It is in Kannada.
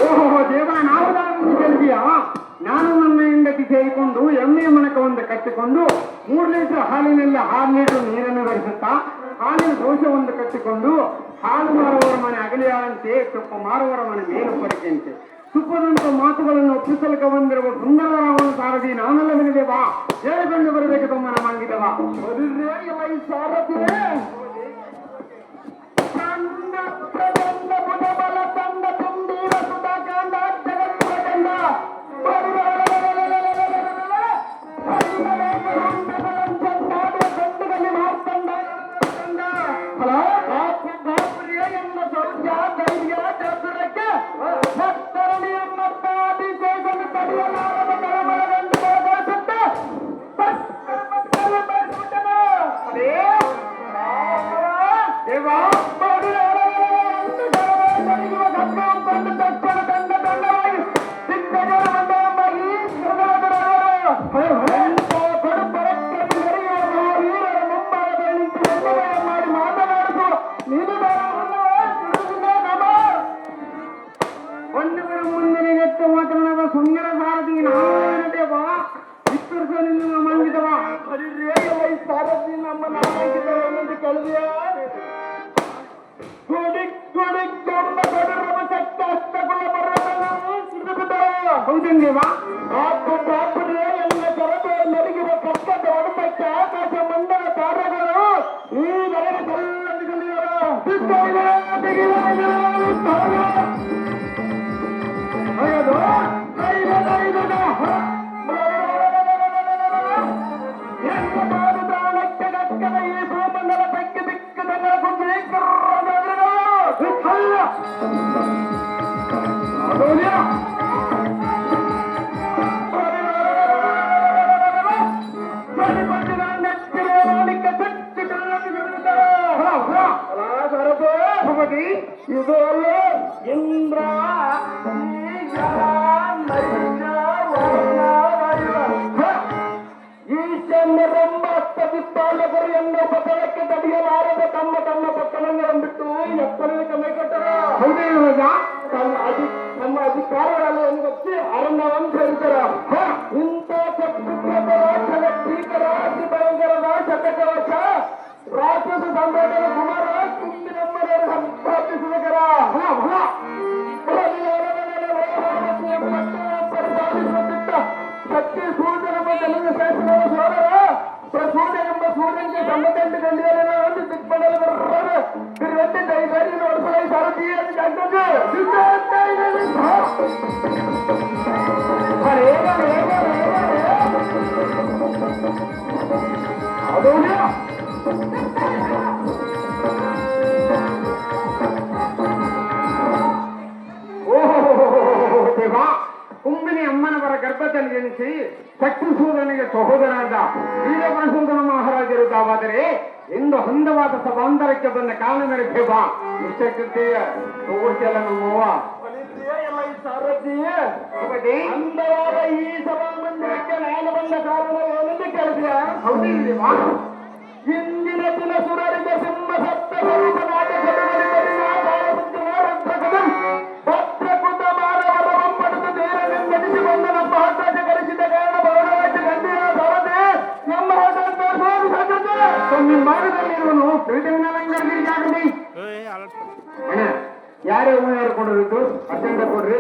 ಓಹೋ ದೇವ, ನಾವು ಗೆಲ್ದಿಯಾ? ನಾನು ನನ್ನ ಹೆಂಡತಿ ಸೇರಿಕೊಂಡು ಎಮ್ಮೆ ಮಣಕವನ್ನು ಕಟ್ಟಿಕೊಂಡು 3 ಲೀಟರ್ ಹಾಲಿನಲ್ಲಿ 6 ಲೀಟರ್ ನೀರನ್ನು ಬೆರೆಸುತ್ತಾ ಹಾಲಿನ ದೋಷವನ್ನು ಕಟ್ಟಿಕೊಂಡು ಹಾಲು ಮಾರುವವರ ಮನೆ ಅಗಲಿಯಾಳಂತೆ ತುಪ್ಪ ಮಾರುವವರ ಮನೆ ಮೇಲು ಪರಕೆಯಂತೆ ತುಪ್ಪದಂತ ಮಾತುಗಳನ್ನು ಒಪ್ಪಿಸಲಿಕ್ಕೆ ಬಂದಿರುವ ಸುಂದರವರವನ್ನು ಸಾರದಿ ನಾನೆಲ್ಲವನಿದೇವಾ ಹೇಳಿಕೊಂಡು ಬರಬೇಕು ತಮ್ಮನ ಮಂಗಿದವ ಸಾರಥಿ ಸುಂದರ ಸಾರಥಿ ನಾನೇವಾ ಇತ್ತರ್ಸನಿಂದ ಮಂಗಿದವ ಸಾರಥಿ ನಮ್ಮ ನಾಯಕಿದವನೆಂದು ಕಳೆದಿಯ ಹೌದೇವಾ ಎಲ್ಲ ಕರಬೆ ನರಿಗಿರುವ ಕಷ್ಟದ ಒಡಪಕ್ಕೆ ಆಕಾಶ ಮಂಡಲ ತಾರಗಳು ಈ ನರಗೆ ಇದು ಅಲ್ಲ ಇಂದ್ರ ಈಶ್ವರರೆಂಬ ಅಷ್ಟದಿಪ್ಪಾಲಕರು ಎಂಬ ಪಟ್ಟಣಕ್ಕೆ ತಡೆಯಲಾರದೆ ತಮ್ಮ ತಮ್ಮ ಪಟ್ಟಣಗಳನ್ನು ಬಿಟ್ಟು ಎಪ್ಪನೇ ಕಮ್ಮಿ ಕೊಟ್ಟರ ನಮ್ಮ ಅಧಿಕಾರಗಳು ಎಂದೊತ್ತಿ ಅರಣ್ಯವನ್ನು ಸೇರಿದರ ಇಂಥ ಭೀಕರ ಅತಿ ಭಯಂಕರದ ಶತಕವಶ ರಾಕ್ಷಸ ಸಂಘಟನೆ ಕುಮಾರ ತುಂಬಿ ನಮ್ಮನ್ನು ಸಂಪಾದಿಸಿದಕರ ಪರಿಪಾಲಿಸುತ್ತಿದ್ದ ಶಕ್ತಿ ಸೂರ್ಯನೆಂಬ ತೆಲುಗು ಶಾಸನದ ಸೋದರ ಪ್ರಸೂರ್ಯ ಎಂಬ ಸೂರ್ಯನಿಗೆ ಸಂಬಂಧ ಗಂಡಿಯಲ್ಲ ಒಂದು ದಿಗ್ಬಂಧನ ತಿರುಗಂತೆ ದೈವರಿಗೆ ನೋಡಿಸಲೈ ಸಾರಥಿಯನ್ನು ಜಾಗೃತಿ ಅದು ದೇವಾ, ಕುಂಬಿನಿ ಅಮ್ಮನವರ ಗರ್ಭದಲ್ಲಿ ಜನಿಸಿ ಶಕ್ತಿಸೂದನಿಗೆ ಸಹೋದರನಾದ ವೀರಪ್ರಸೂದನ ಮಹಾರಾಜರುದ್ದಾವಾದರೆ ಎಂದು ಹೊಂದವಾದ ಸಭಾಂತರಕ್ಕೆ ಬಂದ ಕಾಲ ಮೇಲೆ ದೇವಾ ನಿಶ್ಚಕ್ತಿಯ ತೋರ್ತಿಯಲ್ಲ ನಮ್ಮವ್ವ ಸಾರಥಿ ಅಂದವಾದ ಈ ಸಭಾ ಮಂದಿರಕ್ಕೆ ನಾನು ಬಂದ ಕಾರಣ ಏನೆಂದು ಕೇಳಿದ್ಯಾ? ಹೌದೇವಾ, ಇಂದಿನ ದಿನ ಸುರರಿಗೆ ಸಿಂಹ ಸಪ್ತ ಭದ್ರಕುಟ ಮಾನವರಂ ಪಡೆದು ಧೀರನೆಂದೆನಿಸಿಕೊಂಡ ನಮ್ಮ ಆಕಾಶ ಕಲಿಸಿದ ಕಾರಣ ಬಹಳವಾಗಿ ಗಂಡಿಯ ಸರದೆ ನಮ್ಮ ನಿಮ್ಮ ಭಾಗದಲ್ಲಿರುವನು ತಿಳಿದಿರುವುದಾಗಲಿ. ಯಾರೇ ಹೂವು ಕೊಡೋದು ಅತ್ಯಂತ ಕೊಡ್ರಿ.